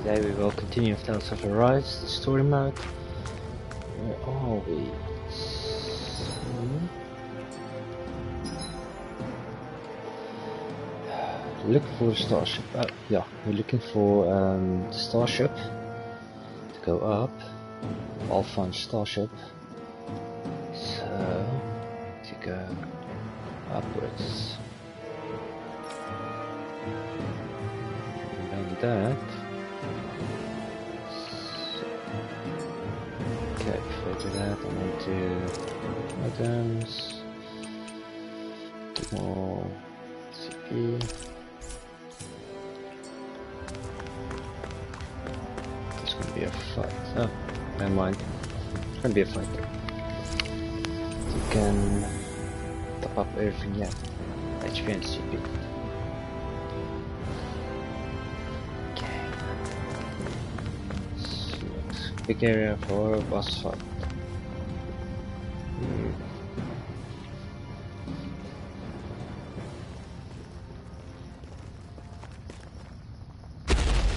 Today we will continue with Tales of Arise, the story mode. Where are we? Looking for the starship. Yeah, we're looking for the starship to go up. I'll find starship. So to go upwards. And then that. Okay, before I do that, I want to items, more CP. It's gonna be a fight. Oh, never mind. It's gonna be a fight. You can top up everything, yeah. HP and CP. Big area for boss fight.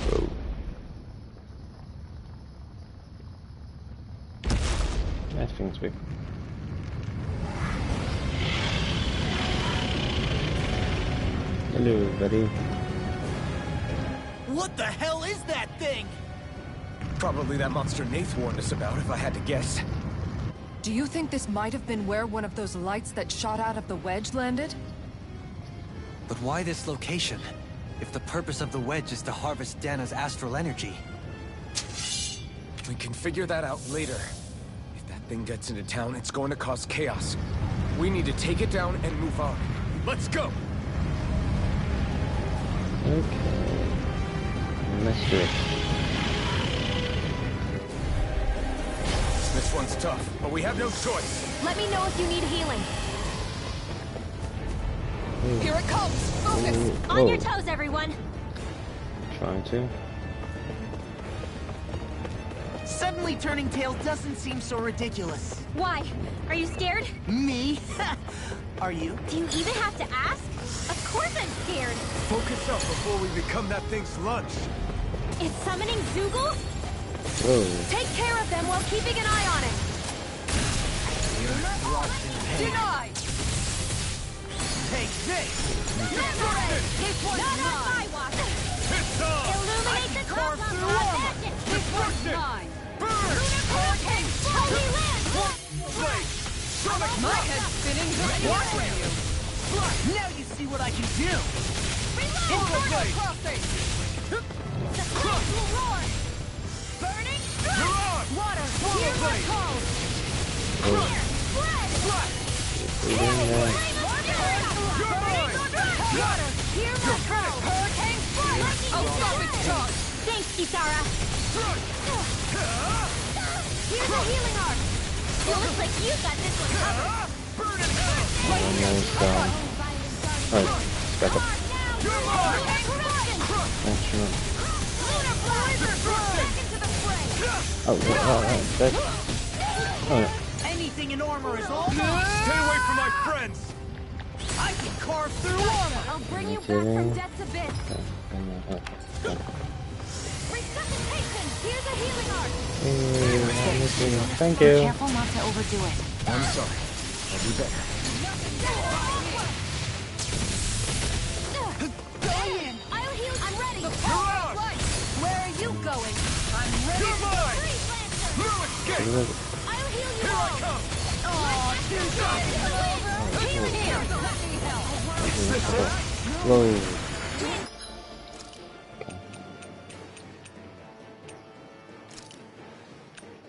Oh. That thing's big. Hello, buddy. What the hell is that thing? Probably that monster Nath warned us about, if I had to guess. Do you think this might have been where one of those lights that shot out of the wedge landed? But why this location, if the purpose of the wedge is to harvest Dana's astral energy? We can figure that out later. If that thing gets into town, it's going to cause chaos. We need to take it down and move on. Let's go! Okay. Let's do it. This one's tough, but we have no choice. Let me know if you need healing. Here it comes! Focus! On your toes, everyone! Trying to. Suddenly turning tail doesn't seem so ridiculous. Why? Are you scared? Me? Are you? Do you even have to ask? Of course I'm scared! Focus up before we become that thing's lunch. It's summoning Zoogles? Whoa. Take care of them while keeping an eye on it! Denied! Take this! This one's not on my watch! It's on! Illuminate the carve top through of armor. magic! This one's mine! Burn! Hurricane! Holy land! Blade! Sonic My head's spinning just watching you! Now you see what I can do! Inferno blade. crossing! The flames will roar! Burning strike! You're on! Water! Swallow Hear my blade. calls! Oh. Here! Blood! You're doing that. Water! Hear my calls! Hurricane strike! Oh, stop it, Chuck! Thanks, Kisara! Here's a healing arc! It looks like you got this one covered! Burn in hell! Almost done. Alright, back up. You're mine! Thanks for Oh, that. Oh, Anything in armor is all Stay away from my friends! I can carve through armor! I'll bring you back from death's abyss! Resuscitation! Here's a healing arc! Thank you. Careful not to overdo it. I'm sorry. I'll be better. Going in! I'll heal you! I'm ready! You're on! Where are you going? I'm ready! You're mine! Freeze, Lancer! No escape! I'll heal you Here I all! come! Heal here! Is this it? Whoa.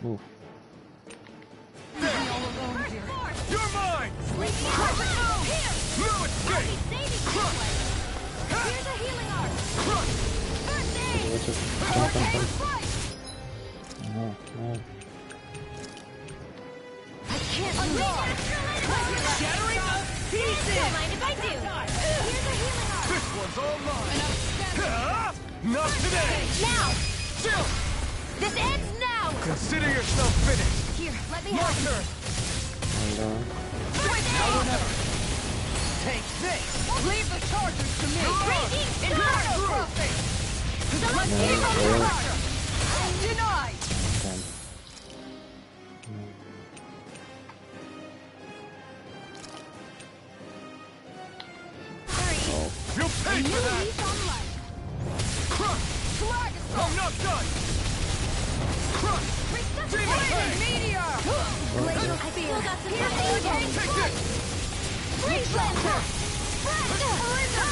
Ooh. You're mine! No escape! Here's a healing arc! First aid! No. I can't unlock! Shattering of pieces! Don't mind if I do! Here's a healing arc! This one's all mine! Not today! Now! Chill! This ends now! Consider yourself finished! Here, let me My help you! turn! Hold on. Now or never! Take this! Leave the charges to me! Raging Inferno Storm! crossing! Denied! Damn. Oh. You'll pay for that! Crush! I'm not done! Crush! Demon Fang! Meteor! I still got some time. Take this! Freeze Lancer!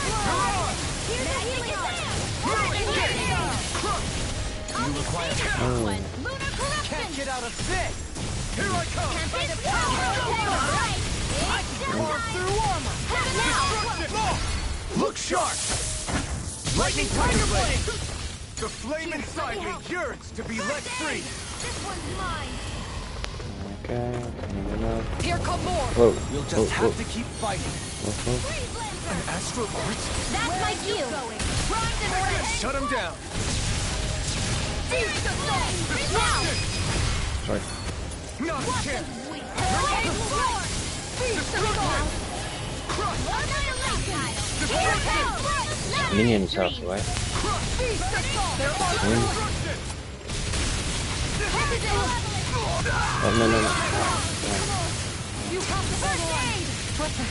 Mirage! Here's a healing arm! You require Lunar corruption! Can't get out of this! Here I come! It's power! Right! It's showtime! Through armor! Now! Look sharp! Lightning Tiger Blade! The flame inside me yearns to be let free! This one's mine! Okay, coming up. Here come more! Whoa, You'll just whoa, have whoa. to keep fighting. Whoa. Freeze Lancer! Astral Art? That's my cue! Primed and ready! Shut him down! Fuse the flame! Now! Sorry. Not a chance! Hurricane roar! Feast the cloud! Annihilation! Here it comes! Minions out, right? Feast the soul! They're all Destruction! Oh, no. You have to First aid! What the?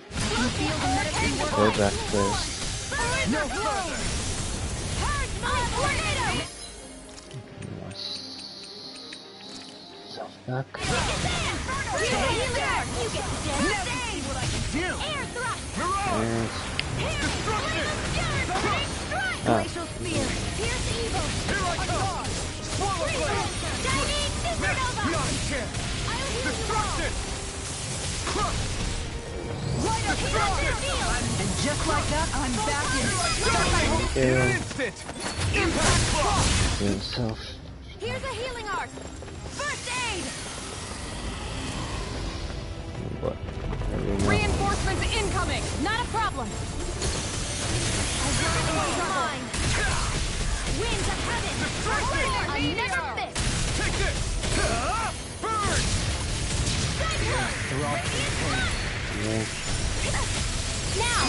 You feel the medicine work? Go back first. No further! Purge my tornado! Self back. Here's a healing arm! You get to see what I can do! Air thrust! And Destruction! Ah. Glacial spear! Pierce evil! Here I come! Swallow Blade! Diving supernova! Not a chance! I'll heal you all! Destruction! Crush! Light up field! And just like that, I'm back in. In an yeah, instant! Impact block! doing self. Here's a healing arc! First aid! What? Everyone. Reinforcements incoming! Not a problem! Mine! Winds of heaven! Another fist! Take this! Burn! Yeah. Now!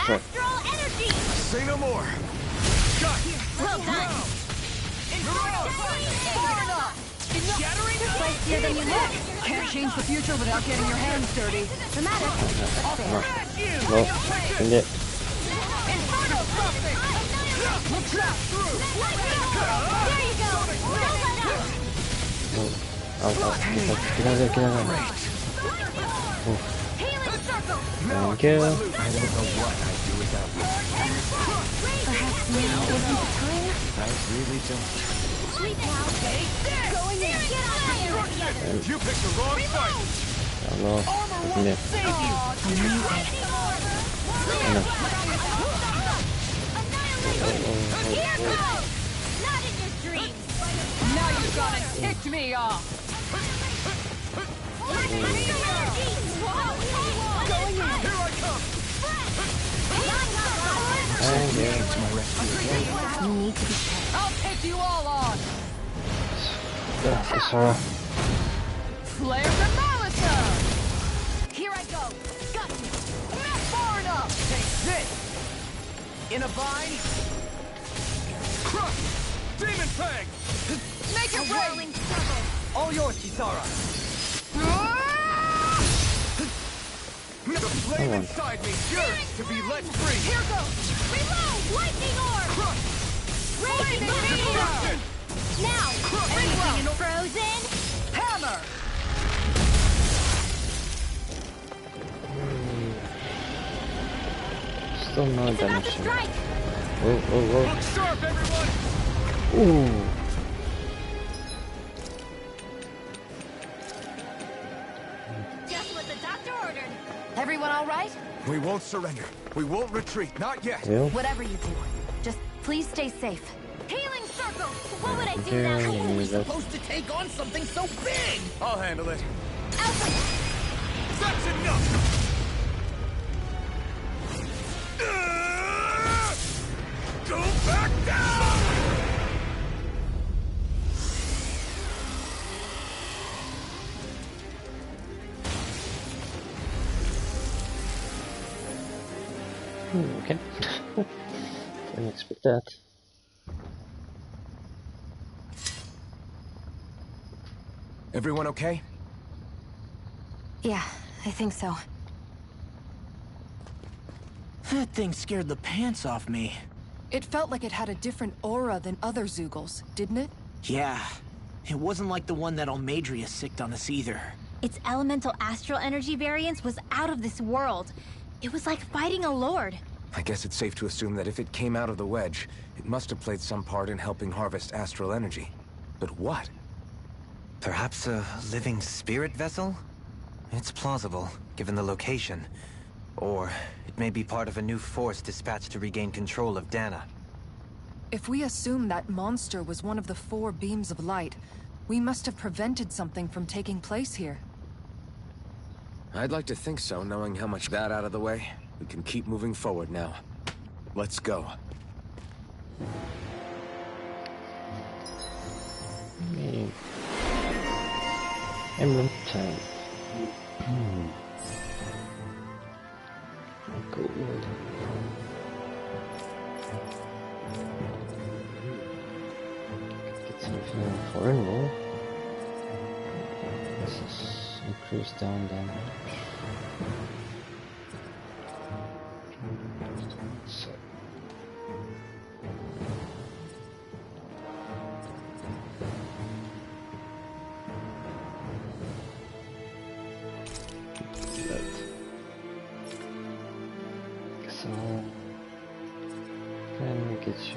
Sure. Astral energy! Say no more! Got it! Well done! Shattering Spicier than you look! Can't change the future without getting your hands dirty. Dramatic! No, send it. Inferno crossing! Look out! There you go! Don't let up! Get out of there. Healing circle! Thank you. I don't know what I'd do without you. Perhaps now isn't the time? I really don't. Sweet now! Going in! Get out of here! You picked the wrong fight! I don't know. Isn't it? Here goes! Not in your dreams! Now you've got it ticked me off! Going in! Here I come! Thank you. You need to be careful. I'll take you all on! Sarah. Flare the Malisa! Here I go! Got you! Not far enough! Take this! In a bind? Crush! Demon Fang! Make it rain! Whirling circle! All yours, Kisara. The flame inside me yearns to be let free! Here goes! Reload! Lightning orb! Crush! Raging Destruction! Now! Anything frozen? Hammer! Still no It's about damage. to strike! Whoa. Look sharp, everyone! Ooh. Just what the doctor ordered. Everyone all right? We won't surrender. We won't retreat. Not yet. Yeah. Whatever you do, just please stay safe. Healing circle! What would I do Okay, now? let me just- Supposed to take on something so big! I'll handle it. Alpha! That's enough! Go back down! Okay. Didn't expect that. Everyone okay? Yeah, I think so. That thing scared the pants off me. It felt like it had a different aura than other Zeugles, didn't it? Yeah. It wasn't like the one that Almadria sicked on us either. Its elemental astral energy variance was out of this world. It was like fighting a lord. I guess it's safe to assume that if it came out of the wedge, it must have played some part in helping harvest astral energy. But what? Perhaps a living spirit vessel? It's plausible, given the location. Or it may be part of a new force dispatched to regain control of Dana. If we assume that monster was one of the 4 beams of light, we must have prevented something from taking place here. I'd like to think so, knowing how much that out of the way. We can keep moving forward now. Let's go. Emblem time. Cool. Get something for enroll. This is increased down damage. So. So can we get you?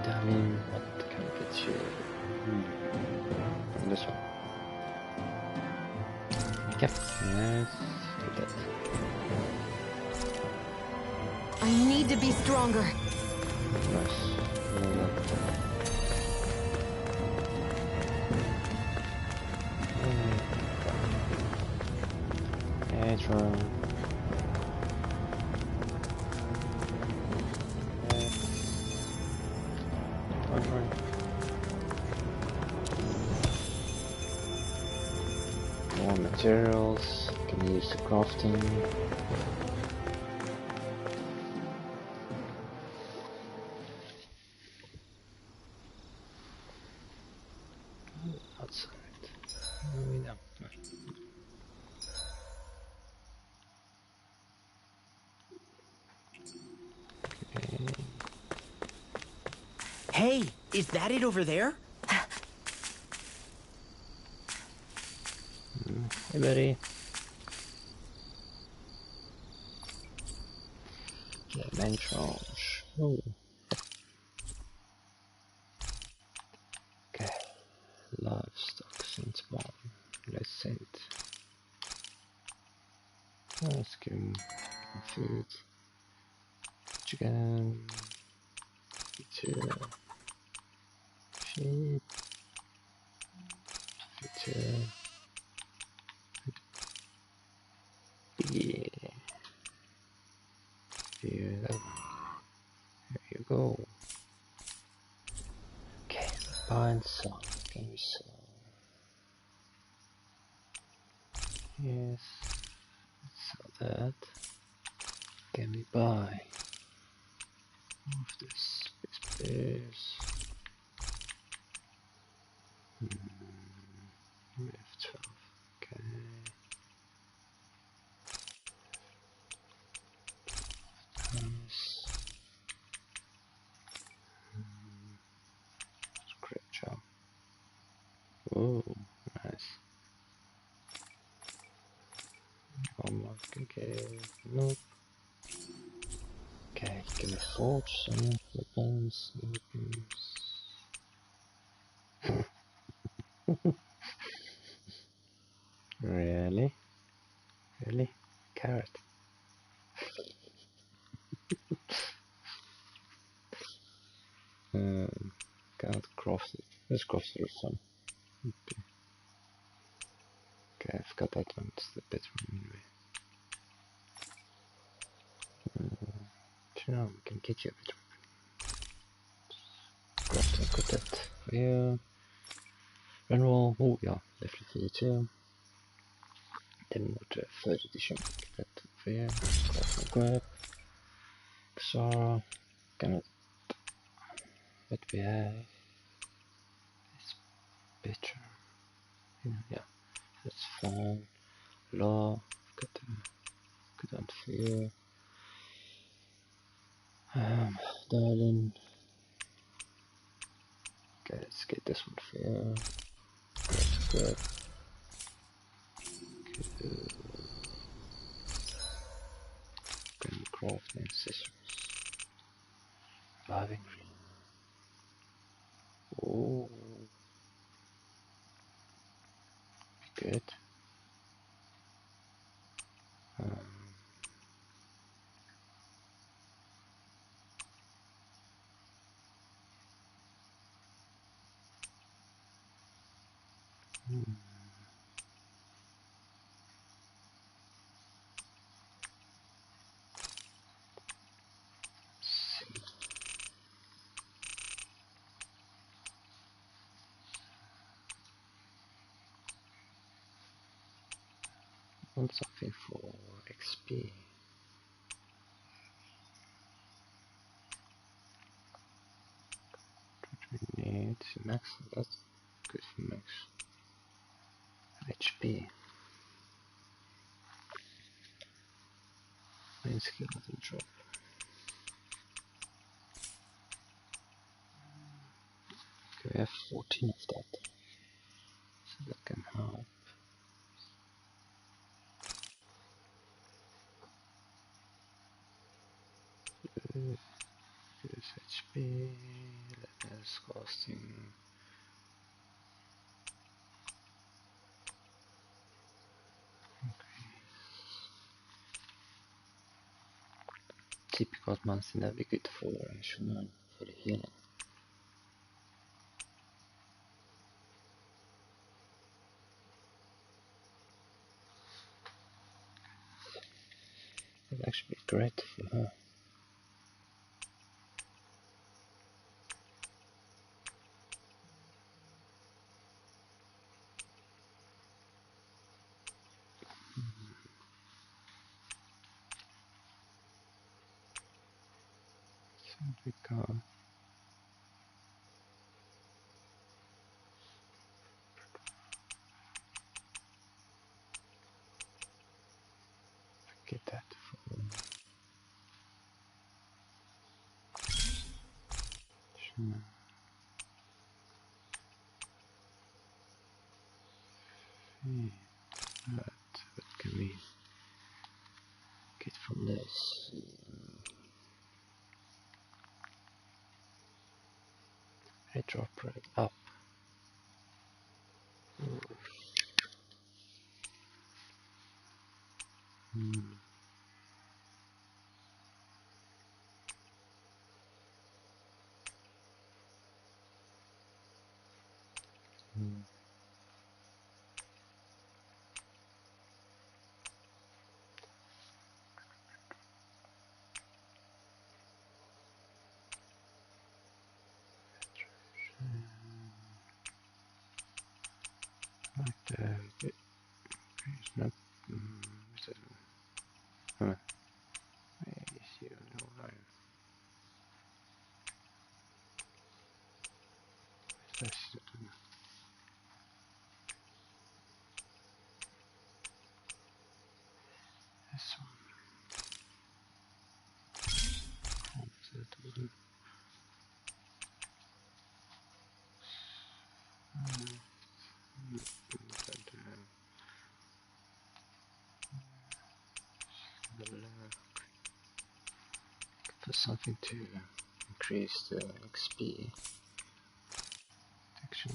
Darling, what can we get you? This one. Yep, let's do that. I need to be stronger. Nice. Run. More materials. Can use the crafting. Outside. No. Hey, is that it over there? Hey, buddy. Dimensions. Oh. Okay. Livestock since one. Let's send. Let's give him food. Chicken. Two. Sheep. Two. Yeah. Here you go. Okay, find some. Can we sell? Yes. Let's sell that. Can we buy? Move this. Space. We have 12. Okay. Nice. Great job. Oh, nice. One more. Okay. Nope. Okay, give me forge, some weapons, Really? Really? Carrot. Can't craft it. Let's craft it some. Okay, I've got that one. It's the better one anyway. So we can get you a bit. Got that for you. Run roll. Oh yeah, definitely for you too. Then we'll do a third edition. Get that for you. Grab. So gonna what we have is better. Yeah, that's fine. Law. Got a good one for you. Darling. Okay, let's get this one for you. Grab. Can craft and accessories. Reviving ring. Oh, good. Um, hmm. Want something for XP. We need max. That's good for max HP. Main skill doesn't drop. Okay, we have 14 of that, so that can help. Good HP. Let's costing. Typical monster that we good for Shunan for the healing. That'd actually be great for her. So we go. Get that for Shunan. What can we get from this? I drop right up. Hmm. Hmm. Like that. It's not. Is it? Huh. Is you no line? That's it. This one. Is that one? For something to increase the XP. Action.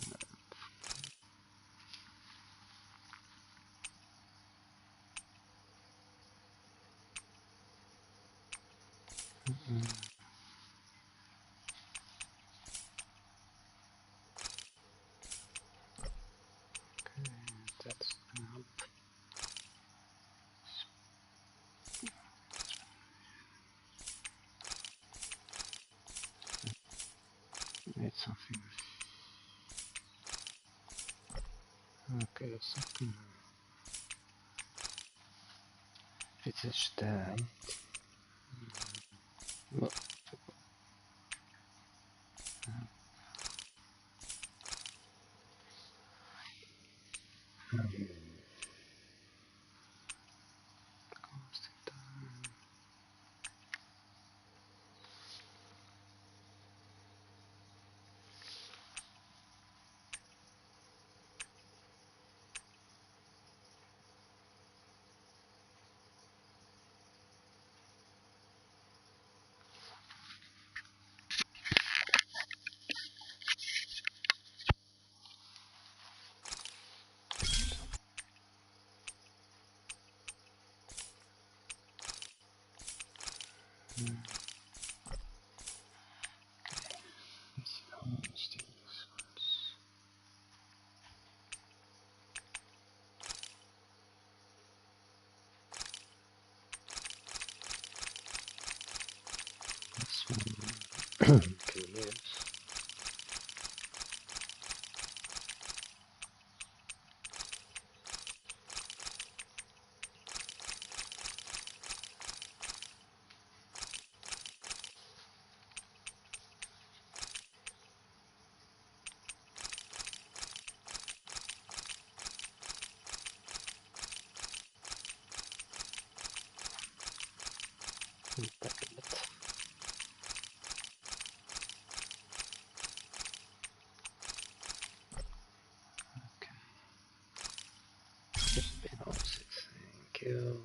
Okay, that's up. Wittgenstein. Thank you.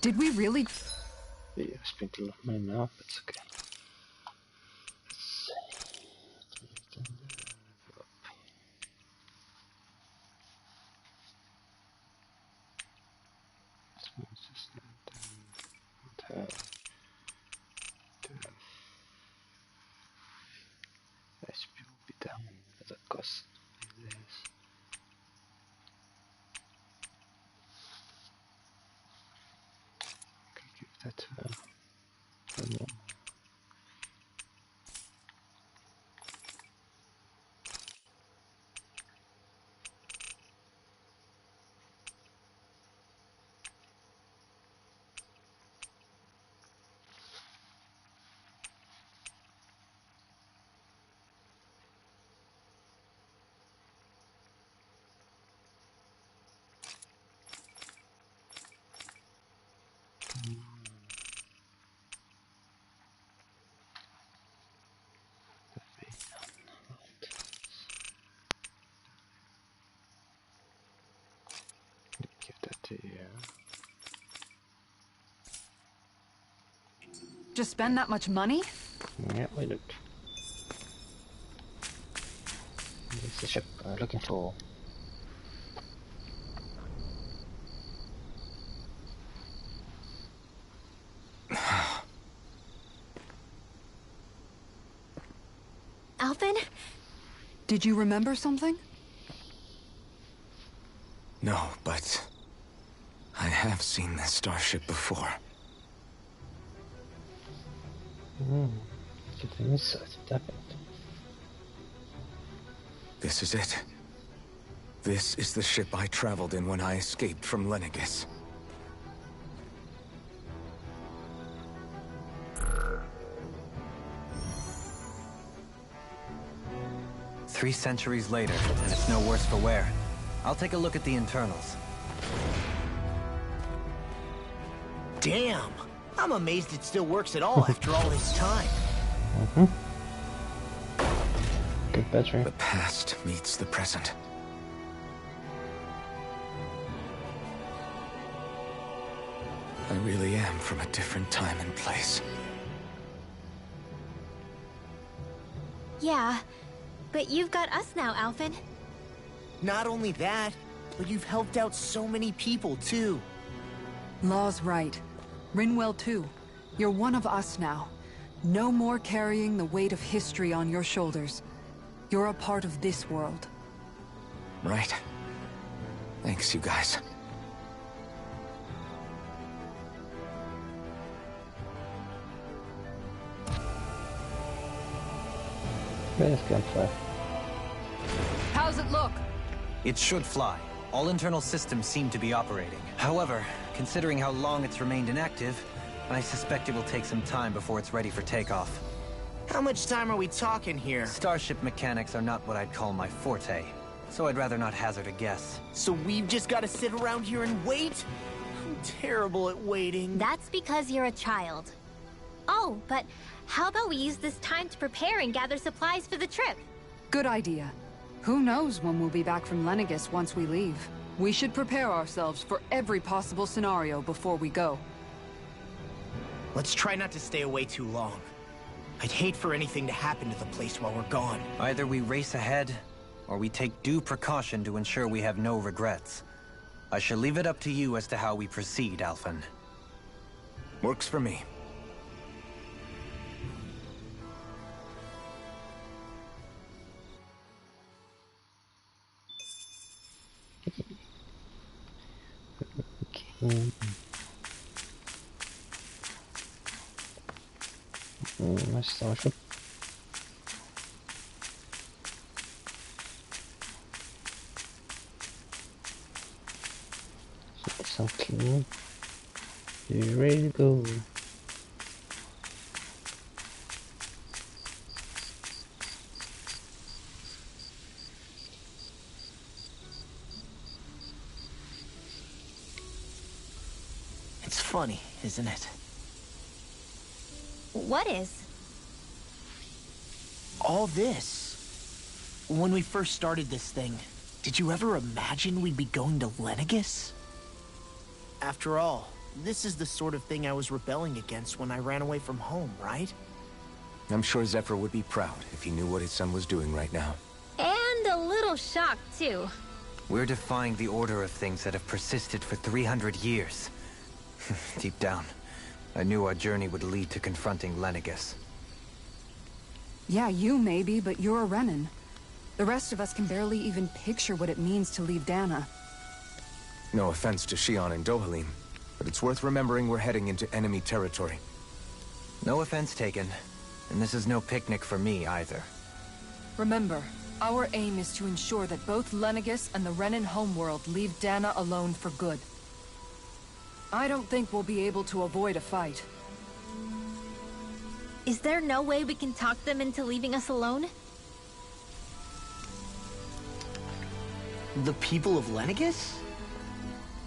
Did we really? Yeah, I spent a lot of money now, but it's okay. SP will be down as a cost. Give that one more. Give that to you. Just spend that much money? Yeah, we did. It's the ship looking for. Alvin? Did you remember something? No, but I have seen this starship before. This is it. This is the ship I traveled in when I escaped from Lenegis. Three centuries later, and it's no worse for wear. I'll take a look at the internals. Damn! I'm amazed it still works at all after all this time. Good. think better. The past meets the present. I really am from a different time and place. Yeah, but you've got us now, Alphen. Not only that, but you've helped out so many people, too. Law's right. Rinwell too. You're one of us now. No more carrying the weight of history on your shoulders. You're a part of this world. Right. Thanks, you guys. Where's gunfire? How's it look? It should fly. All internal systems seem to be operating. However, considering how long it's remained inactive, I suspect it will take some time before it's ready for takeoff. How much time are we talking here? Starship mechanics are not what I'd call my forte, so I'd rather not hazard a guess. So we've just got to sit around here and wait? I'm terrible at waiting. That's because you're a child. Oh, but how about we use this time to prepare and gather supplies for the trip? Good idea. Who knows when we'll be back from Lenegis once we leave. We should prepare ourselves for every possible scenario before we go. Let's try not to stay away too long. I'd hate for anything to happen to the place while we're gone. Either we race ahead, or we take due precaution to ensure we have no regrets. I shall leave it up to you as to how we proceed, Alphen. Works for me. Okay. My starship. Something. You ready to go? It's funny, isn't it? What is? All this. When we first started this thing, did you ever imagine we'd be going to Lenegis? After all, this is the sort of thing I was rebelling against when I ran away from home, right? I'm sure Zephyr would be proud if he knew what his son was doing right now. And a little shocked, too. We're defying the order of things that have persisted for 300 years. Deep down, I knew our journey would lead to confronting Lenegis. Yeah, you maybe, but you're a Renan. The rest of us can barely even picture what it means to leave Dana. No offense to Shion and Dohalim, but it's worth remembering we're heading into enemy territory. No offense taken, and this is no picnic for me either. Remember, our aim is to ensure that both Lenegis and the Renan homeworld leave Dana alone for good. I don't think we'll be able to avoid a fight. Is there no way we can talk them into leaving us alone? The people of Lenegis?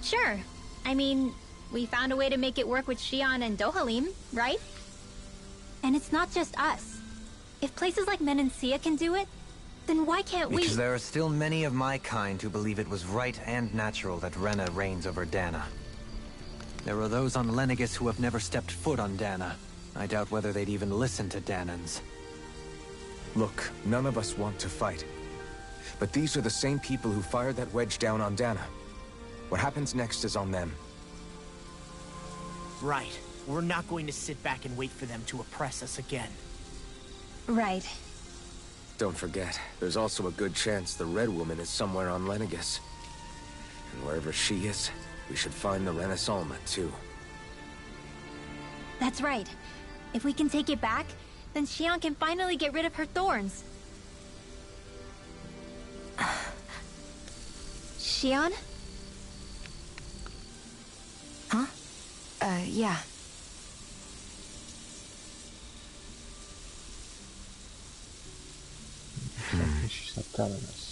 Sure. I mean, we found a way to make it work with Shion and Dohalim, right? And it's not just us. If places like Menancia can do it, then why can't we? Because there are still many of my kind who believe it was right and natural that Rena reigns over Dana. There are those on Lenegis who have never stepped foot on Dana. I doubt whether they'd even listen to Danans. Look, none of us want to fight. But these are the same people who fired that wedge down on Dana. What happens next is on them. Right. We're not going to sit back and wait for them to oppress us again. Right. Don't forget, there's also a good chance the Red Woman is somewhere on Lenegis. And wherever she is, we should find the Renaissance too. That's right. If we can take it back, then Shion can finally get rid of her thorns. Shion? Huh? Yeah. She's not telling us.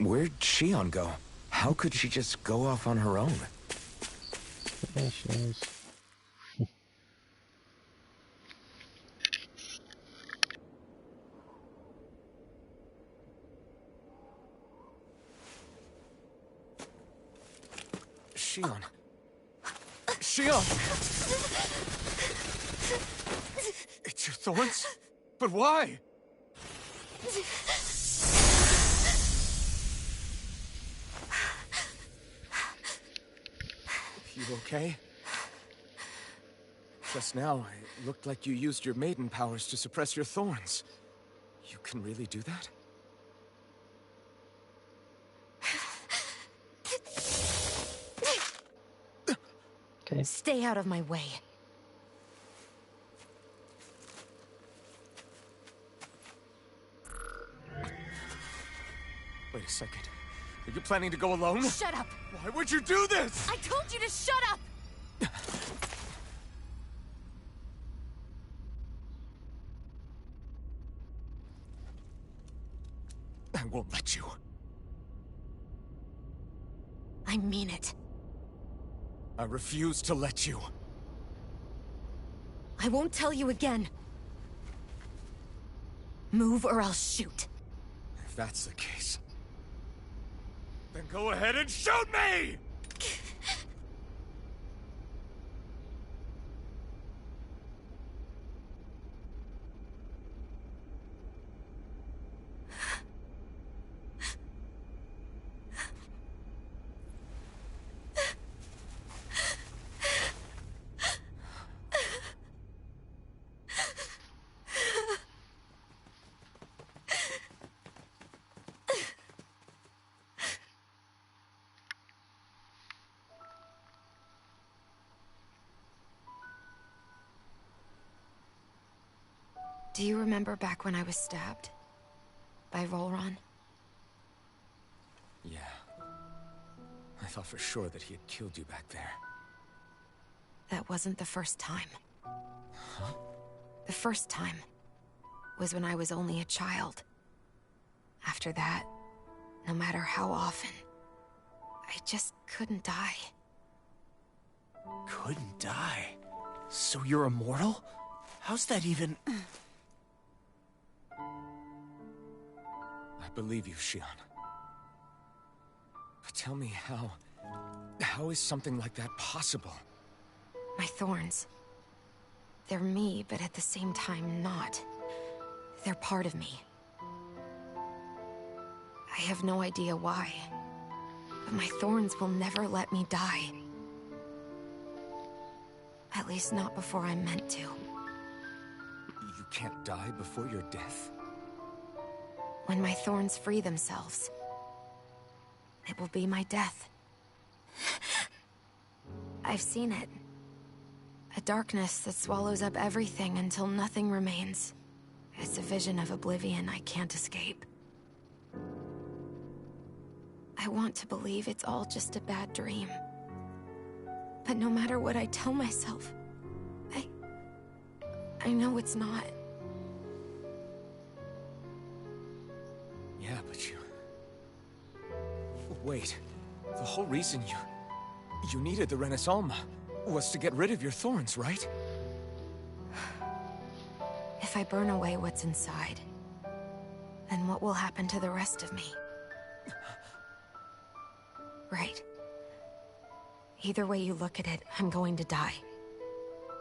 Where'd Shion go? How could she just go off on her own? Yeah, she is. Shion. Shion! It's your thorns? But why? You okay? Just now, it looked like you used your maiden powers to suppress your thorns. You can really do that? Okay. Stay out of my way. Wait a second. Are you planning to go alone? Shut up! Why would you do this? I told you to shut up! I won't let you. I mean it. I refuse to let you. I won't tell you again. Move or I'll shoot. If that's the case, then go ahead and shoot me! Do you remember back when I was stabbed? By Volron? Yeah. I thought for sure that he had killed you back there. That wasn't the first time. Huh? The first time was when I was only a child. After that, no matter how often, I just couldn't die. Couldn't die? So you're immortal? How's that even... I believe you, Shion. But tell me how... How is something like that possible? My thorns. They're me, but at the same time not. They're part of me. I have no idea why. But my thorns will never let me die. At least not before I'm meant to. You can't die before your death? When my thorns free themselves, it will be my death. I've seen it. A darkness that swallows up everything until nothing remains. It's a vision of oblivion I can't escape. I want to believe it's all just a bad dream. But no matter what I tell myself, I know it's not. Yeah, but you... Wait. The whole reason you needed the Renaissance was to get rid of your thorns, right? If I burn away what's inside, then what will happen to the rest of me? Right. Either way you look at it, I'm going to die.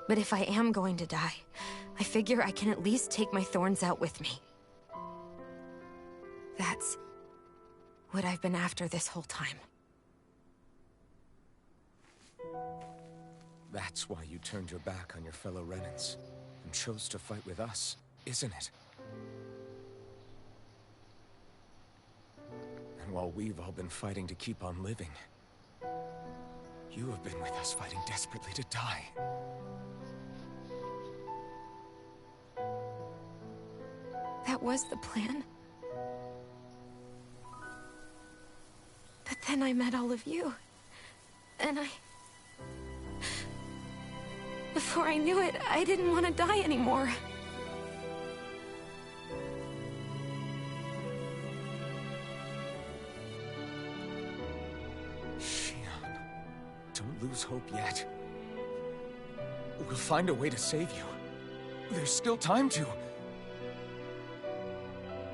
But if I am going to die, I figure I can at least take my thorns out with me. That's what I've been after this whole time. That's why you turned your back on your fellow Renans and chose to fight with us, isn't it? And while we've all been fighting to keep on living, you have been with us fighting desperately to die. That was the plan. But then I met all of you. And before I knew it, I didn't want to die anymore. lose hope yet. We'll find a way to save you. There's still time to.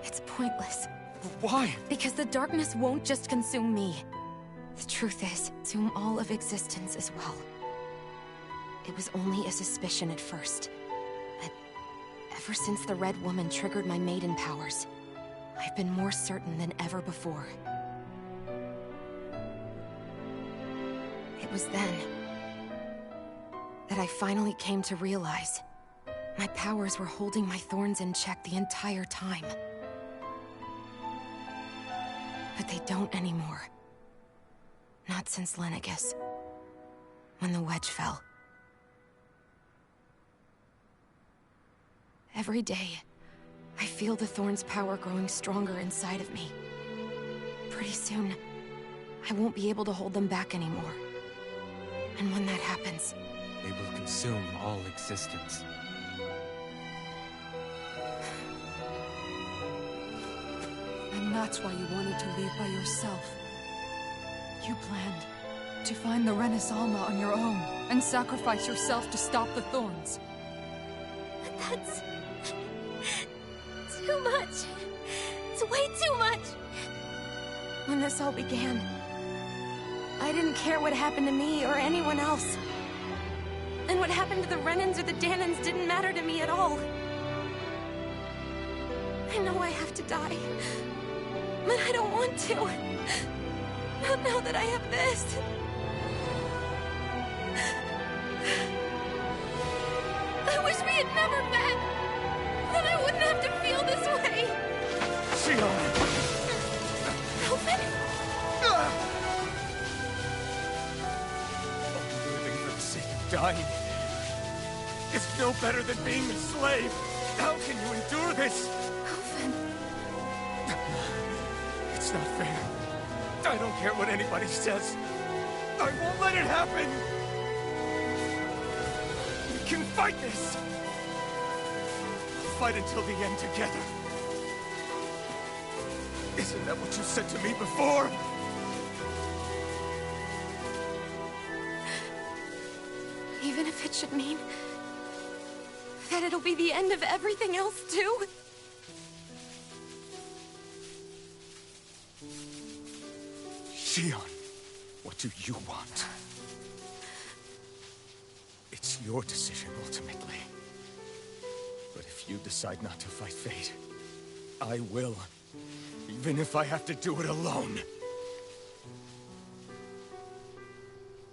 It's pointless. Why? Because the darkness won't just consume me. The truth is, consume all of existence as well. It was only a suspicion at first. But ever since the Red Woman triggered my maiden powers, I've been more certain than ever before. It was then that I finally came to realize my powers were holding my thorns in check the entire time. But they don't anymore. Not since Lenegis, when the wedge fell. Every day, I feel the thorn's power growing stronger inside of me. Pretty soon, I won't be able to hold them back anymore. And when that happens, They will consume all existence. And that's why you wanted to leave by yourself. You planned to find the Renaissance on your own and sacrifice yourself to stop the thorns. but that's... too much. It's way too much. When this all began, I didn't care what happened to me or anyone else. And what happened to the Renans or the Danans didn't matter to me at all. I know I have to die, but I don't want to. Not now that I have this. I wish we had never met. Then I wouldn't have to feel this way. Xion! Elfin? Living for the sake of dying is no better than being a slave. How can you endure this? Elfin. It's not fair. I don't care what anybody says. I won't let it happen. We can fight this. Fight until the end together. Isn't that what you said to me before? Even if it should mean that it'll be the end of everything else, too? Xion, what do you want? It's your decision, ultimately. But if you decide not to fight fate, I will. Even if I have to do it alone.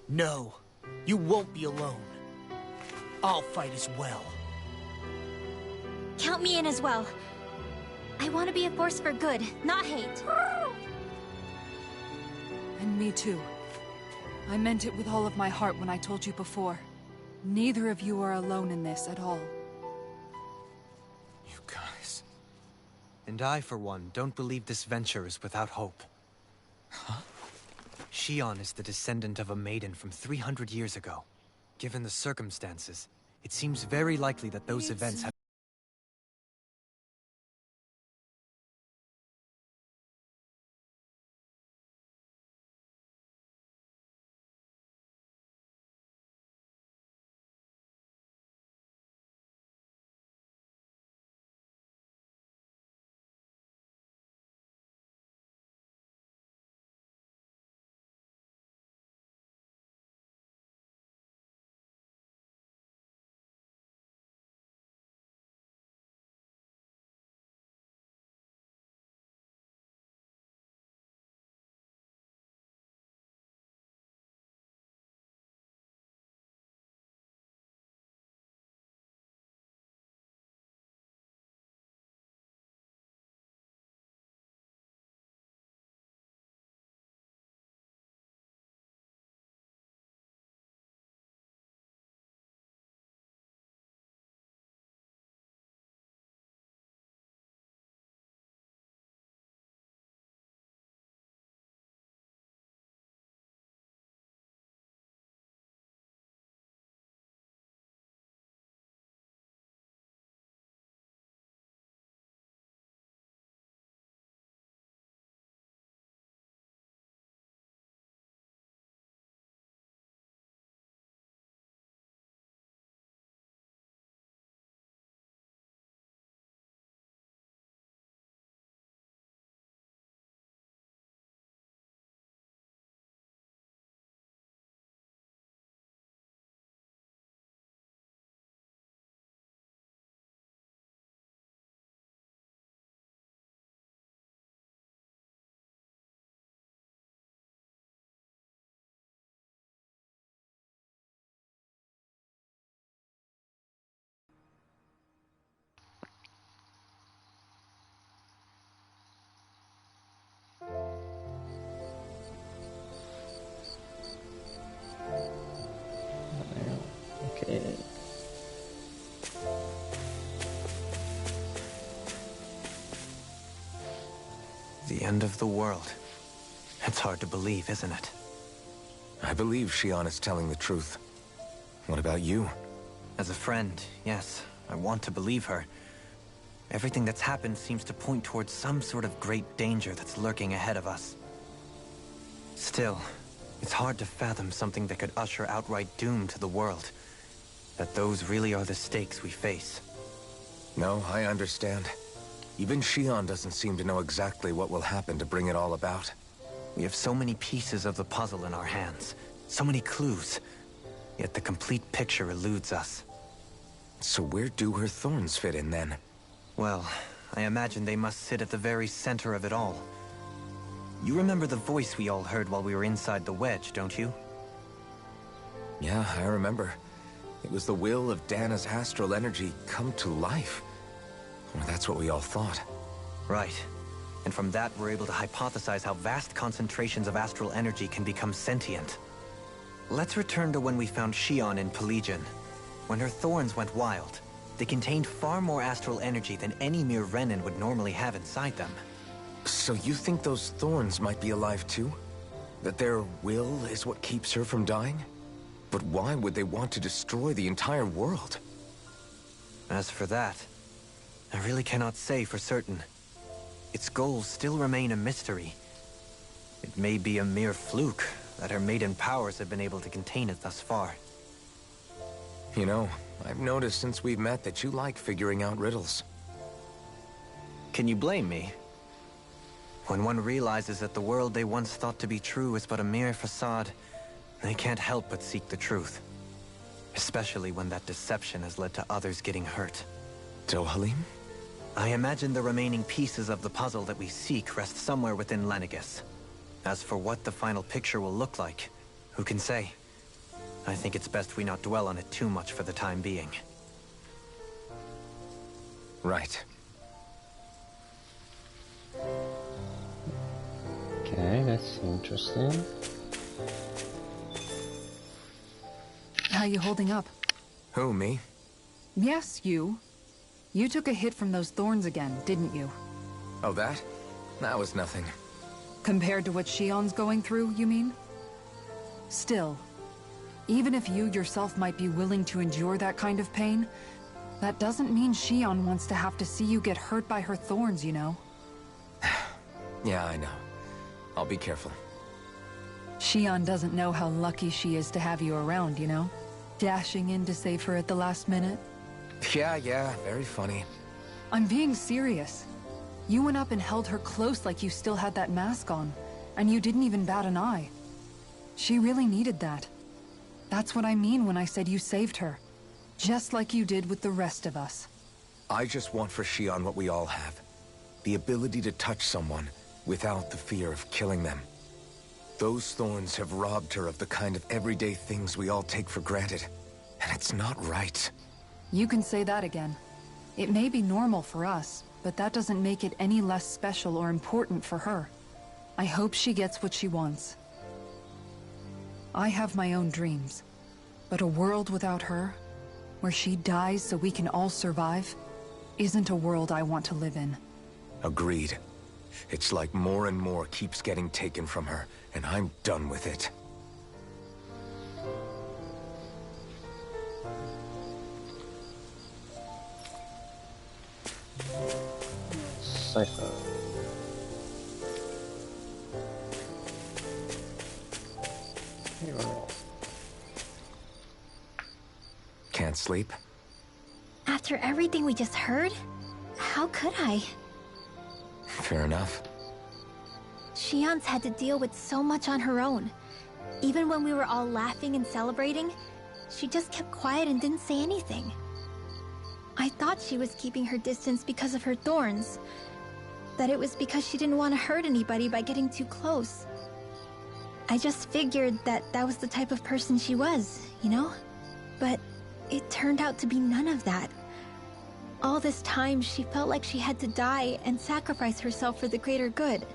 No, you won't be alone. I'll fight as well. Count me in as well. I want to be a force for good, not hate. And me too. I meant it with all of my heart when I told you before. Neither of you are alone in this at all. You guys... And I, for one, don't believe this venture is without hope. Huh? Xion is the descendant of a maiden from 300 years ago. Given the circumstances, it seems very likely that those events have end of the world. It's hard to believe, isn't it? I believe Shion is telling the truth. What about you? As a friend, yes, I want to believe her. Everything that's happened seems to point towards some sort of great danger that's lurking ahead of us. Still, it's hard to fathom something that could usher outright doom to the world. That those really are the stakes we face. No, I understand. Even Shion doesn't seem to know exactly what will happen to bring it all about. We have so many pieces of the puzzle in our hands, so many clues, yet the complete picture eludes us. So where do her thorns fit in then? Well, I imagine they must sit at the very center of it all. You remember the voice we all heard while we were inside the wedge, don't you? Yeah, I remember. It was the will of Dana's astral energy come to life. Or that's what we all thought. Right. And from that, we're able to hypothesize how vast concentrations of astral energy can become sentient. Let's return to when we found Shion in Pelagian. When her thorns went wild, they contained far more astral energy than any mere Renin would normally have inside them. So you think those thorns might be alive too? That their will is what keeps her from dying? But why would they want to destroy the entire world? As for that, I really cannot say for certain. Its goals still remain a mystery. It may be a mere fluke that her maiden powers have been able to contain it thus far. You know, I've noticed since we've met that you like figuring out riddles. Can you blame me? When one realizes that the world they once thought to be true is but a mere facade, they can't help but seek the truth. Especially when that deception has led to others getting hurt. Dohalim? I imagine the remaining pieces of the puzzle that we seek rest somewhere within Lenegis. As for what the final picture will look like, who can say? I think it's best we not dwell on it too much for the time being. Right. Okay, that's interesting. How you holding up? Who, me? Yes, you. You took a hit from those thorns again, didn't you? Oh, that? That was nothing. Compared to what Shion's going through, you mean? Still, even if you yourself might be willing to endure that kind of pain, that doesn't mean Shion wants to have to see you get hurt by her thorns, you know? Yeah, I know. I'll be careful. Shion doesn't know how lucky she is to have you around, you know? Dashing in to save her at the last minute. Yeah, very funny. I'm being serious. You went up and held her close like you still had that mask on, and you didn't even bat an eye. She really needed that. That's what I mean when I said you saved her. Just like you did with the rest of us. I just want for Shion what we all have. The ability to touch someone without the fear of killing them. Those thorns have robbed her of the kind of everyday things we all take for granted. And it's not right. You can say that again. It may be normal for us, but that doesn't make it any less special or important for her. I hope she gets what she wants. I have my own dreams, but a world without her, where she dies so we can all survive, isn't a world I want to live in. Agreed. It's like more and more keeps getting taken from her, and I'm done with it. Cipher. Can't sleep? After everything we just heard, how could I? Fair enough. Shion's had to deal with so much on her own. Even when we were all laughing and celebrating, she just kept quiet and didn't say anything. I thought she was keeping her distance because of her thorns. That it was because she didn't want to hurt anybody by getting too close. I just figured that that was the type of person she was, you know? But it turned out to be none of that. All this time, she felt like she had to die and sacrifice herself for the greater good.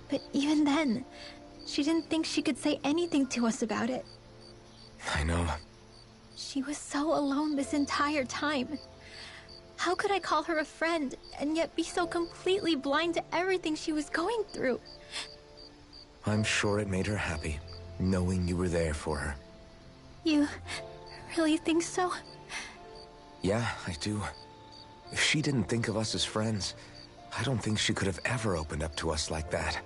But even then, she didn't think she could say anything to us about it. I know. She was so alone this entire time. How could I call her a friend and yet be so completely blind to everything she was going through? I'm sure it made her happy, knowing you were there for her. You really think so? Yeah, I do. If she didn't think of us as friends, I don't think she could have ever opened up to us like that.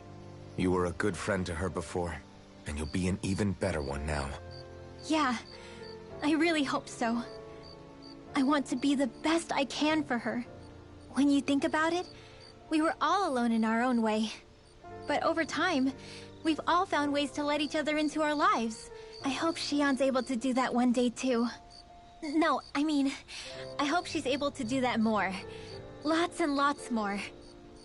You were a good friend to her before, and you'll be an even better one now. Yeah, I really hope so. I want to be the best I can for her. When you think about it, we were all alone in our own way. But over time, we've all found ways to let each other into our lives. I hope Shion's able to do that one day too. No, I mean, I hope she's able to do that more. Lots and lots more.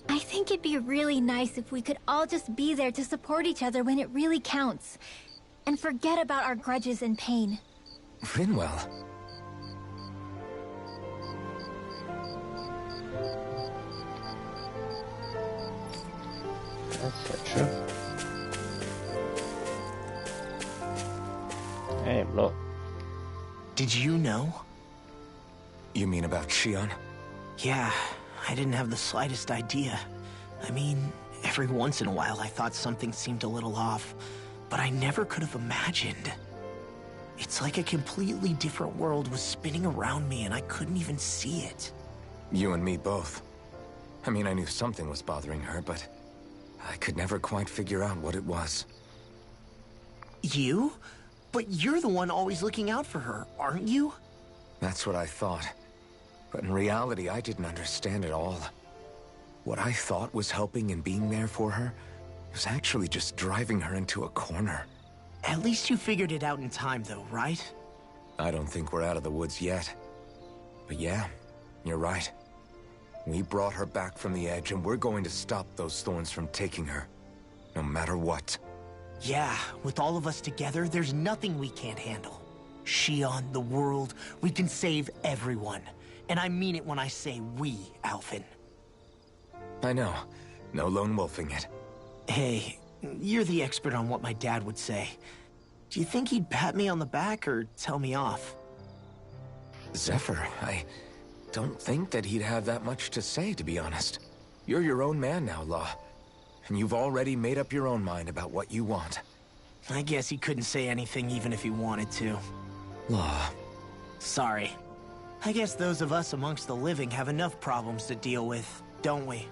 I think it'd be really nice if we could all just be there to support each other when it really counts. And forget about our grudges and pain. Rinwell. Etc. Hey, look. Did you know? You mean about Shion? Yeah, I didn't have the slightest idea. I mean, every once in a while I thought something seemed a little off, but I never could have imagined. It's like a completely different world was spinning around me and I couldn't even see it. You and me both. I mean, I knew something was bothering her, but I could never quite figure out what it was. You? But you're the one always looking out for her, aren't you? That's what I thought. But in reality, I didn't understand it all. What I thought was helping and being there for her was actually just driving her into a corner. At least you figured it out in time, though, right? I don't think we're out of the woods yet. But yeah, you're right. We brought her back from the edge, and we're going to stop those thorns from taking her. No matter what. Yeah, with all of us together, there's nothing we can't handle. Shion, the world, we can save everyone. And I mean it when I say we, Alphen. I know. No lone wolfing it. Hey, you're the expert on what my dad would say. Do you think he'd pat me on the back or tell me off? Zephyr, I don't think that he'd have that much to say, to be honest. You're your own man now, Law. And you've already made up your own mind about what you want. I guess he couldn't say anything even if he wanted to. Law. Sorry. I guess those of us amongst the living have enough problems to deal with, don't we?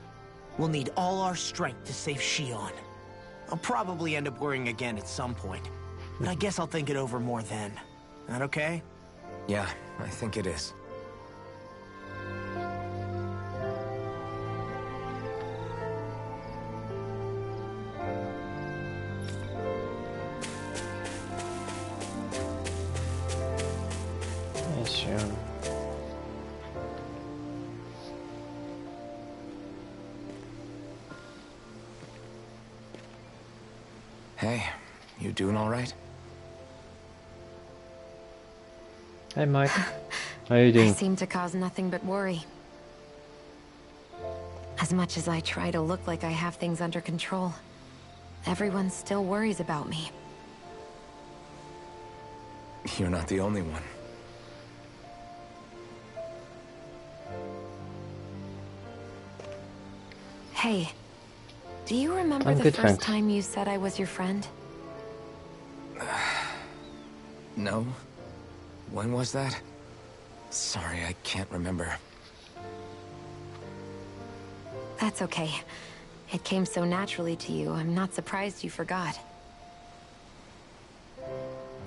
We'll need all our strength to save Shion. I'll probably end up worrying again at some point. But I guess I'll think it over more then. That okay? Yeah, I think it is. Yes, Hey, you doing all right? Hey, Mike. How are you doing? I seem to cause nothing but worry. As much as I try to look like I have things under control, everyone still worries about me. You're not the only one. Hey, do you remember I'm the good, first thanks. time you said I was your friend? No? When was that? Sorry, I can't remember. That's okay. It came so naturally to you, I'm not surprised you forgot.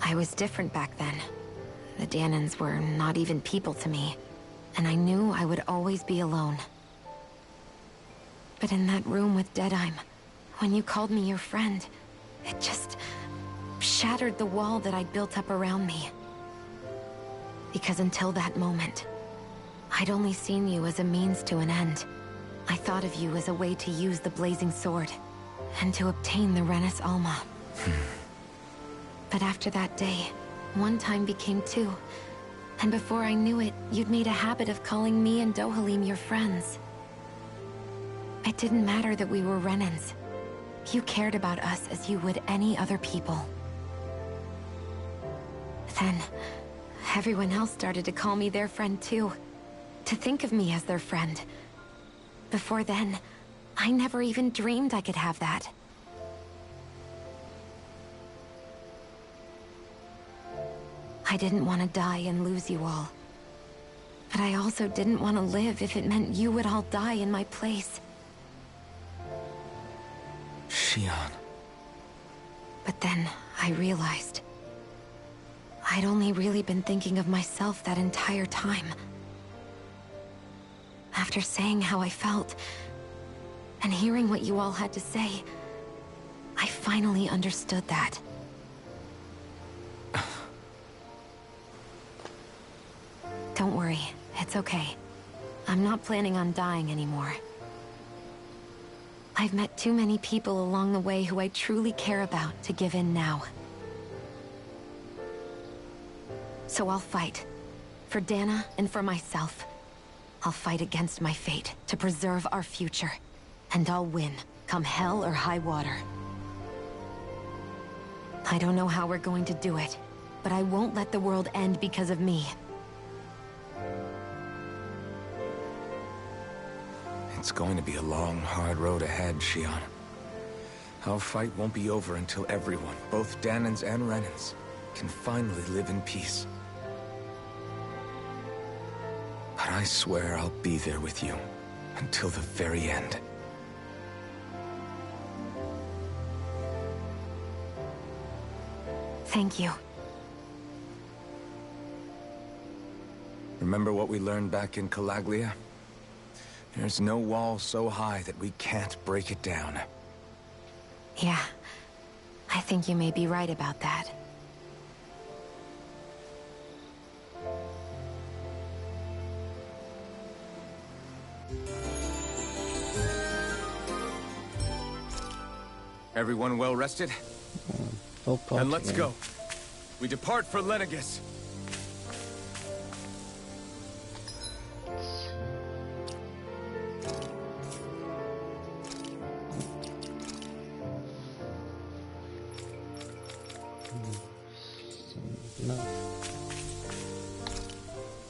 I was different back then. The Danans were not even people to me, and I knew I would always be alone. But in that room with Deadheim, when you called me your friend, it just shattered the wall that I'd built up around me. Because until that moment, I'd only seen you as a means to an end. I thought of you as a way to use the blazing sword, and to obtain the Renis Alma. But after that day, one time became two, and before I knew it, you'd made a habit of calling me and Dohalim your friends. It didn't matter that we were Renans. You cared about us as you would any other people. Then, everyone else started to call me their friend too. to think of me as their friend. Before then, I never even dreamed I could have that. I didn't want to die and lose you all. But I also didn't want to live if it meant you would all die in my place. Shion. But then I realized I'd only really been thinking of myself that entire time. After saying how I felt, and hearing what you all had to say, I finally understood that. Don't worry, it's okay. I'm not planning on dying anymore. I've met too many people along the way who I truly care about to give in now. So I'll fight. For Dana and for myself. I'll fight against my fate to preserve our future. And I'll win, come hell or high water. I don't know how we're going to do it, but I won't let the world end because of me. It's going to be a long, hard road ahead, Shion. Our fight won't be over until everyone, both Danans and Renans, can finally live in peace. But I swear I'll be there with you until the very end. Thank you. Remember what we learned back in Calaglia? There's no wall so high that we can't break it down. Yeah, I think you may be right about that. Everyone well rested? Then let's go. We depart for Lenegis. No.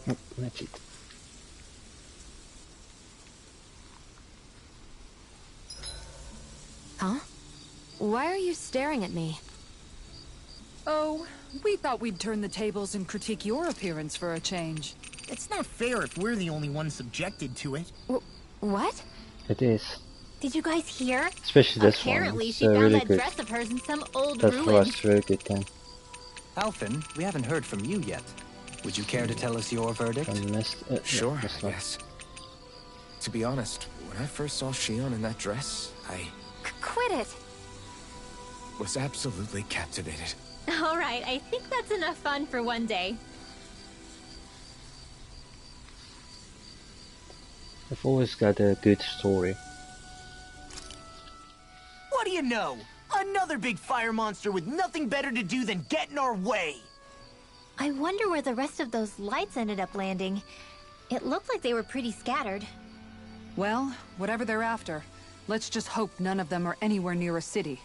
Oh, that's it. Huh? Why are you staring at me? Oh, we thought we'd turn the tables and critique your appearance for a change. It's not fair if we're the only ones subjected to it. What? It is. Did you guys hear? Especially this Apparently one. she It's found really that good. dress of hers in some old That was ruin. very good game. Alphen, we haven't heard from you yet. Would you care to tell us your verdict? Sure, yes. To be honest, when I first saw Shion in that dress, I Quit it. was absolutely captivated. All right, I think that's enough fun for one day. I've always got a good story. What do you know? Another big fire monster with nothing better to do than get in our way. I wonder where the rest of those lights ended up landing. It looked like they were pretty scattered. Well, whatever they're after, let's just hope none of them are anywhere near a city.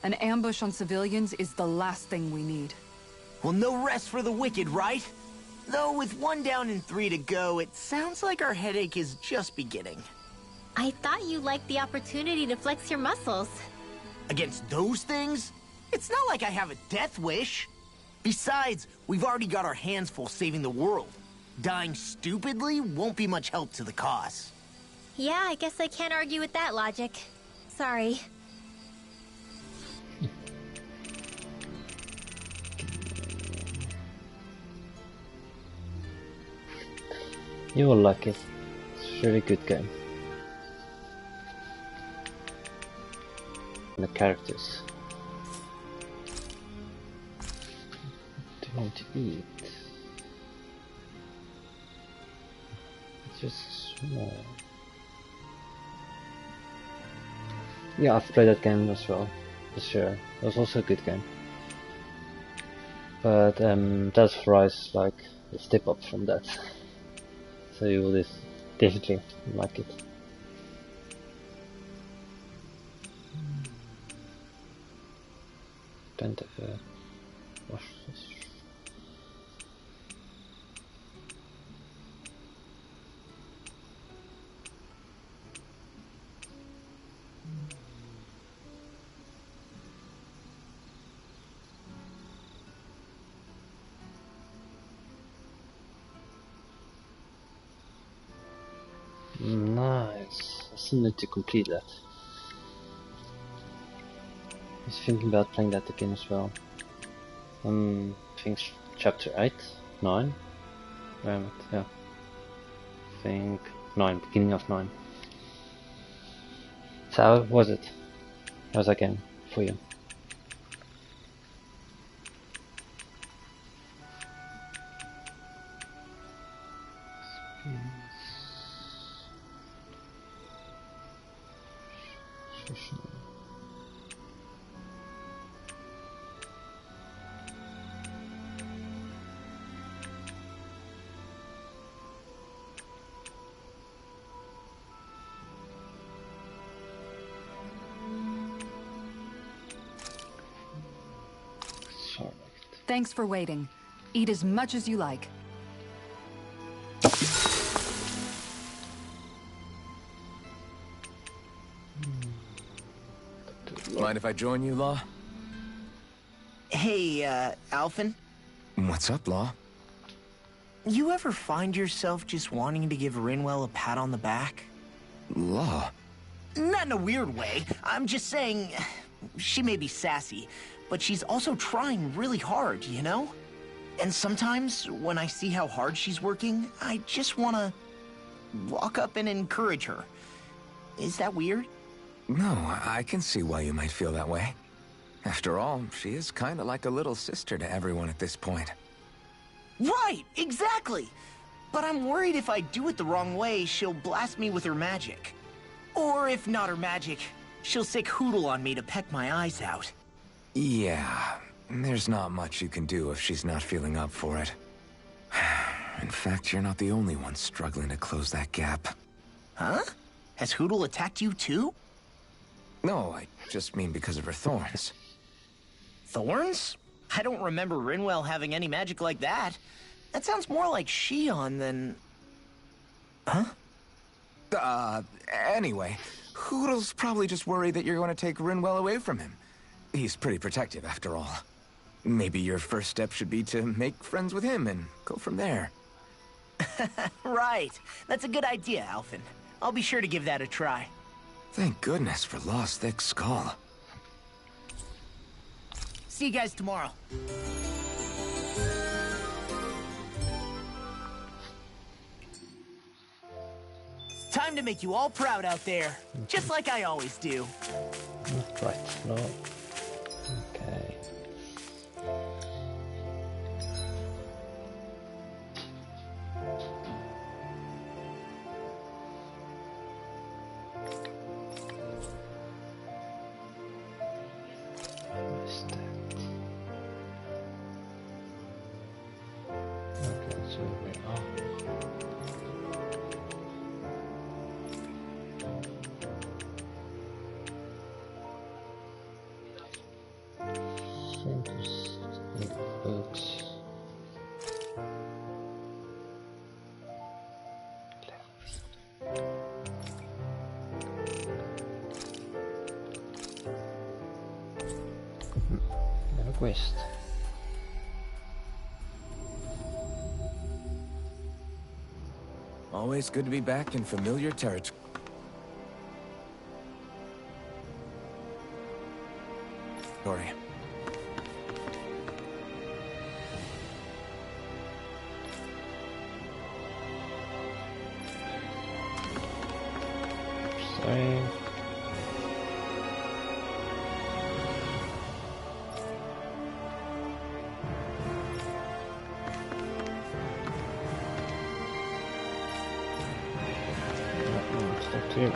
An ambush on civilians is the last thing we need. Well, no rest for the wicked, right? Though with 1 down and 3 to go, it sounds like our headache is just beginning. I thought you liked the opportunity to flex your muscles. Against those things? It's not like I have a death wish. Besides, we've already got our hands full saving the world. Dying stupidly won't be much help to the cause. Yeah, I guess I can't argue with that logic. Sorry. You will like it. It's a really good game. And the characters. What do you want to eat? It's just small. Yeah, I've played that game as well, for sure. It was also a good game. But Death Fries like a step up from that. So you will definitely like it. Don't ever wash this. still need to complete that. I was thinking about playing that again as well. I think chapter 8, 9. Yeah. I think 9, beginning of 9. So how was it? How's that game for you? Thanks for waiting. Eat as much as you like. Mind if I join you, Law? Hey, Alphen? What's up, Law? You ever find yourself just wanting to give Rinwell a pat on the back? Law? Not in a weird way. I'm just saying, she may be sassy, but she's also trying really hard, you know? And sometimes, when I see how hard she's working, I just want to walk up and encourage her. Is that weird? No, I can see why you might feel that way. After all, she is kind of like a little sister to everyone at this point. Right, exactly! But I'm worried if I do it the wrong way, she'll blast me with her magic. Or if not her magic, she'll sick Hootle on me to peck my eyes out. Yeah, there's not much you can do if she's not feeling up for it. In fact, you're not the only one struggling to close that gap. Huh? Has Hootle attacked you too? No, I just mean because of her thorns. Thorns? I don't remember Rinwell having any magic like that. That sounds more like Shion than... Huh? Anyway, Hoodle's probably just worried that you're going to take Rinwell away from him. He's pretty protective, after all. Maybe your first step should be to make friends with him and go from there. Right. That's a good idea, Alphen. I'll be sure to give that a try. Thank goodness for Law's thick skull. See you guys tomorrow. Time to make you all proud out there. Just like I always do. Right, no. Okay. Where's that? Okay, so we are. Books. West. Always good to be back in familiar territory. Sorry. Stuff too.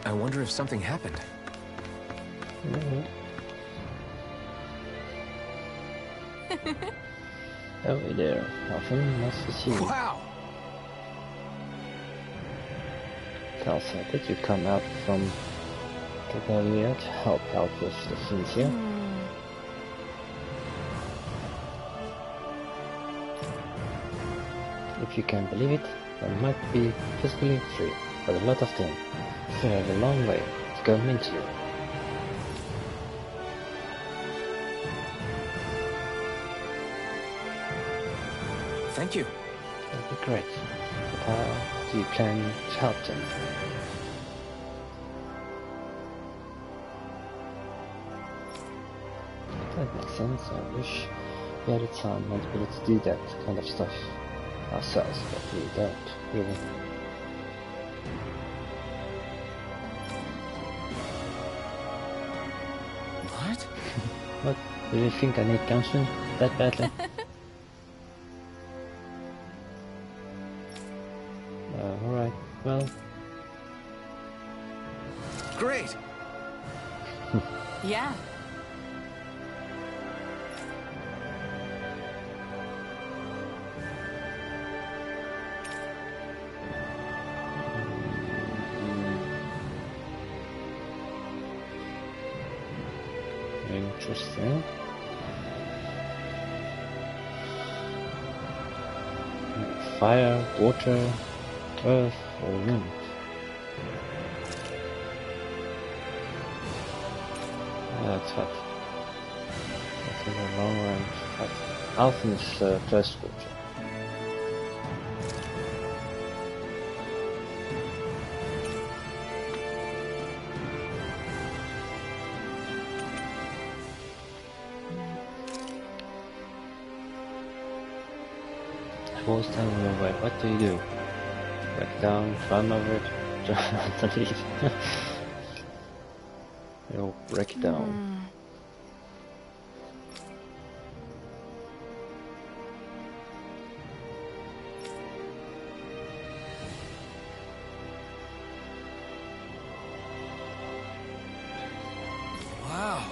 I wonder if something happened. Oh, hey there. Alphen, nice to see you. Wow! Cal said that you come out from Cavalia to help out with the things here. If you can believe it, I might be physically free, but a lot of them still have a long way Let's go meet you. Thank you. That'd be great. But how do you plan to help them? That makes sense. I wish we had the time and ability to do that kind of stuff ourselves, but we don't, really. What? What? Do you think I need counseling that badly? Alright, well... Great! Yeah. Interesting. Fire, water, earth, or wind. That's hot. That's in the long range fight. Alphen's first water. Force time away. What do you do? Back down, climb over it, jump underneath. You'll break down. Wow.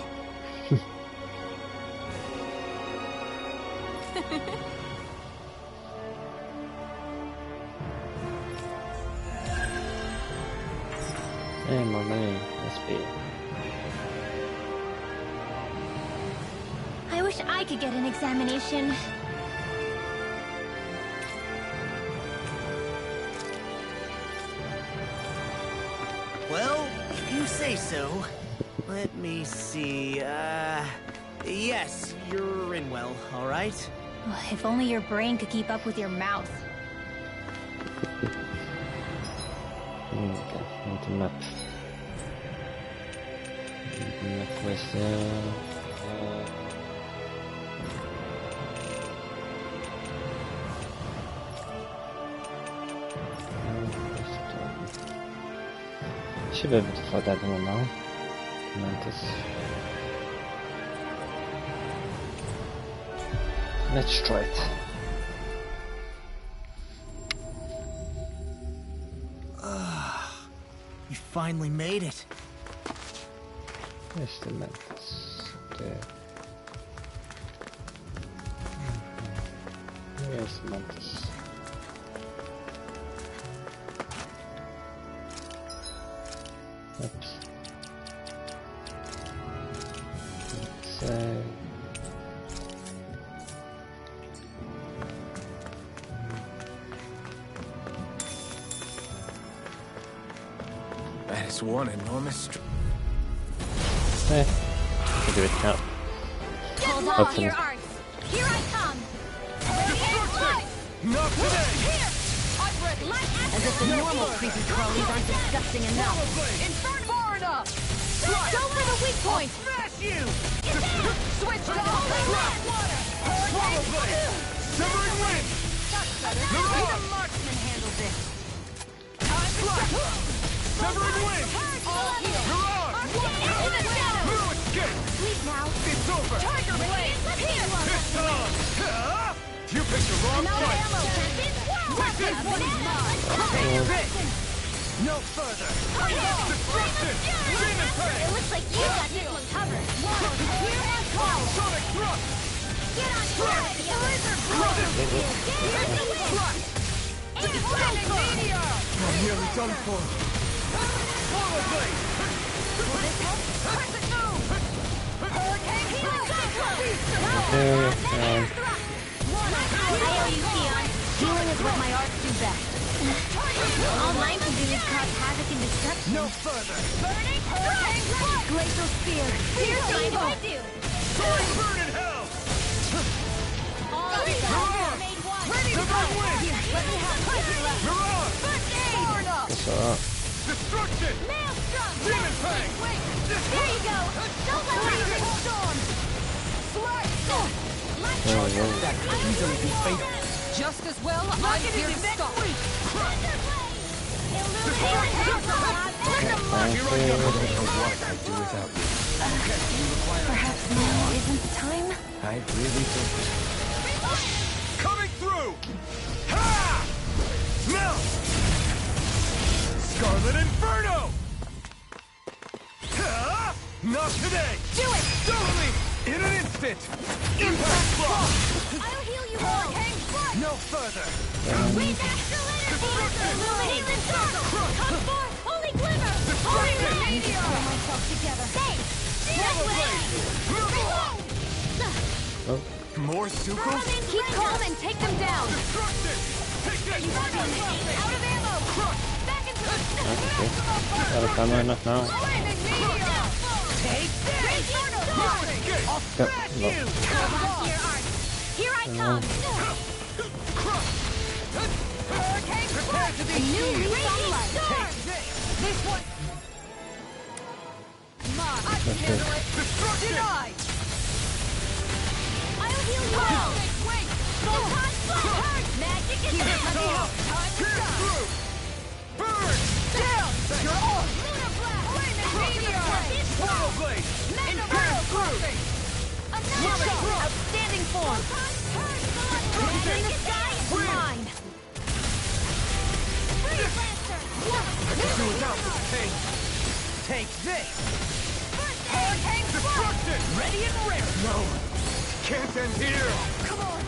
Hey, more money. Must be. I wish I could get an examination. Well, if you say so. Let me see, yes, you're in well, alright? If only your brain could keep up with your mouth. Okay, on the map. The map was should be able to find that one now. Mantis. Let's try it. You finally made it. Where's the Mantis? There. Where's the Mantis? Oops. So... That is one enormous I can do it now. Hold on Open. to your arts. Here I come. Not today! Here! I'm ready. As if the normal creepy crawlies aren't disgusting enough. Inferno! Far enough! Go for the weak point! Smash you! Switch to Swallow blade! Severing wind! Even marksman handles it. Severing wind! Mirage! No escape! Sleep now. It's over! Tiger blade! Here! It's on! You picked the wrong No fight! ammo, Captain! This one's mine! No further! Destruction! Demon prey! It looks like you got this one covered. Here I come! Sonic thrust! Get on track! Lizard blade! Here's the wind! Exploding meteor! I'm nearly done for. Swallow blade! Will this help? Crescent move! Hurricane healing cyclone! I owe you, Theon. Healing is what my arts do best. All mine can do is cause havoc in the destruction. No further! Burning hurricane strike! Glacial spear. Here's evil. I do. Soaring burn in hell! All the stars made one. Ready to go! Here, let me have fighting left. Mirage! First aid. Far enough. What's up? Destruction! Maelstrom. Demon Fang! Wait. There you go. Don't let me hold on. Slash. Oh, whoa. That could easily be fatal. Just as well, I'm here to stop. I'd do without you. Perhaps now isn't the time? I really don't. Coming through! Ha! Melt! Scarlet Inferno! Ha! Not today! Do it! Totally! In an instant! Impact block! I'll heal you all. No further! We natural energy! Illuminate the circle! Come forth! Holy glimmer! Holy meteor! Pull myself together. Thanks! This way! Oh, More Sukos? Keep calm and take them down! Destruction! Take this! Out of ammo! Back into the... okay. Got a timer enough now. Lightning meteor! Take this! I'll Yep, smash no. you! Here, Art! Here I come! Hurricane Prepare to be A new seized. lease on life! Take this! This one... Mine! I can Okay. handle it! Destruction! Denied! I'll heal you all! Wait! Photon flash! Magic is Time! Pierce through! Burn! down! You're on! Lunar blast! Flaming meteor! Swallow blade! Pierce through! Another shot! Outstanding form! Red in the sky is mine! Freeze Lancer! Do without this pain! Take this! Hurricane Destruction! Ready and rare! No! Can't end here! Come on!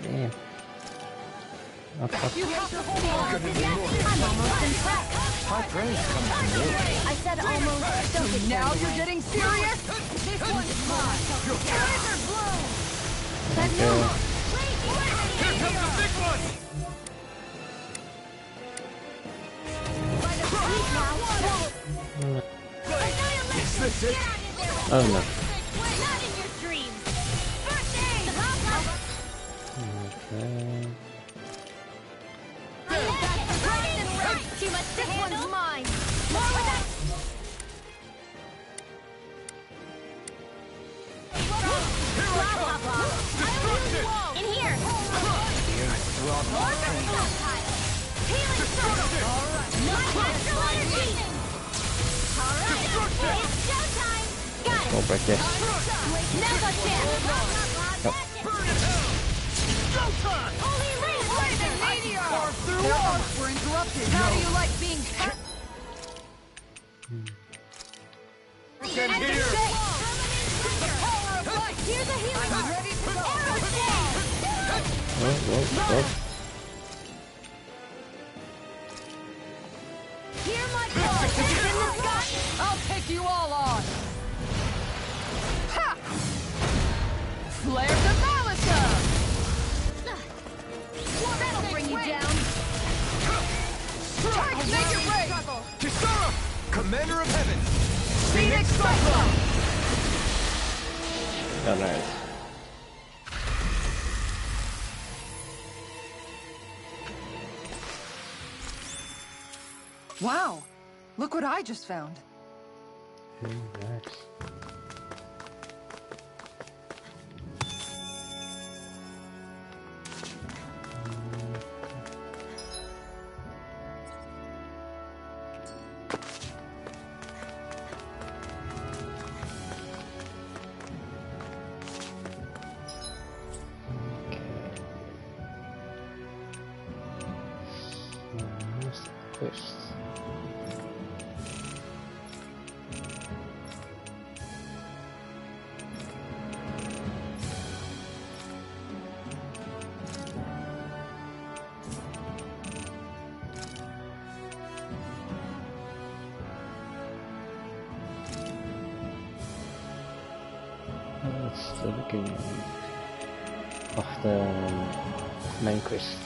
Damn. Oh, fuck. You have to hold on! I'm almost in track! High praise comes from you. I said almost. Don't get Now carried you're away. getting serious? This one's mine! Laser blow! Okay. Here comes the big one! By the feet now! Is this it? Oh no. Not in your dreams! First aid! Okay. Too much to handle? This one's mine! More with that! Blah, blah, blah. Destruction! In here! Here, Healing circle! No natural energy! Alright, it's showtime! Got it! Go back there. Mega chance! burn in hell! Showtime! Holy laser! Meteor! Their arms were interrupted. How do you like being... Get here! Here's a healing arm! Arrow stab! Whoa, whoa, whoa. Hear my call! It's in the sky! I'll take you all on! Ha! Flare the Malisa! That'll bring you down! Strike, make it rain! Kisara! Commander of Heaven! Phoenix Cyclone! Oh, nice. Wow! Look what I just found. Nice. Quest. Still looking of the main quest.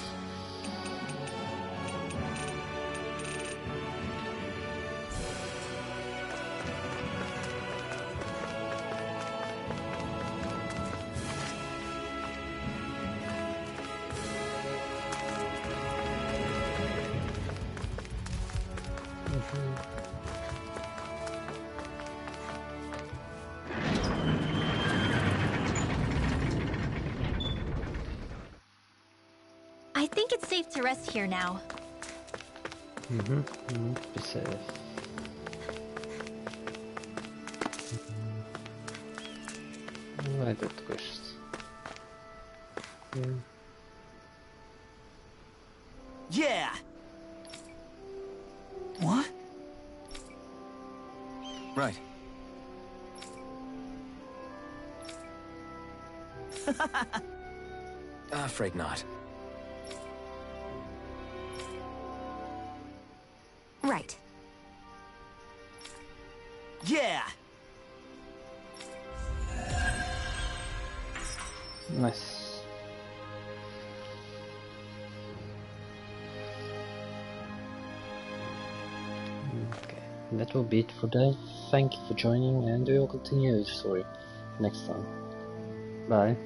safe to rest here now. Be safe. Найдет кое-что. Yeah! What? Right. Afraid not. Right. Yeah! Nice. Okay, that will be it for today. Thank you for joining, and we will continue the story next time. Bye.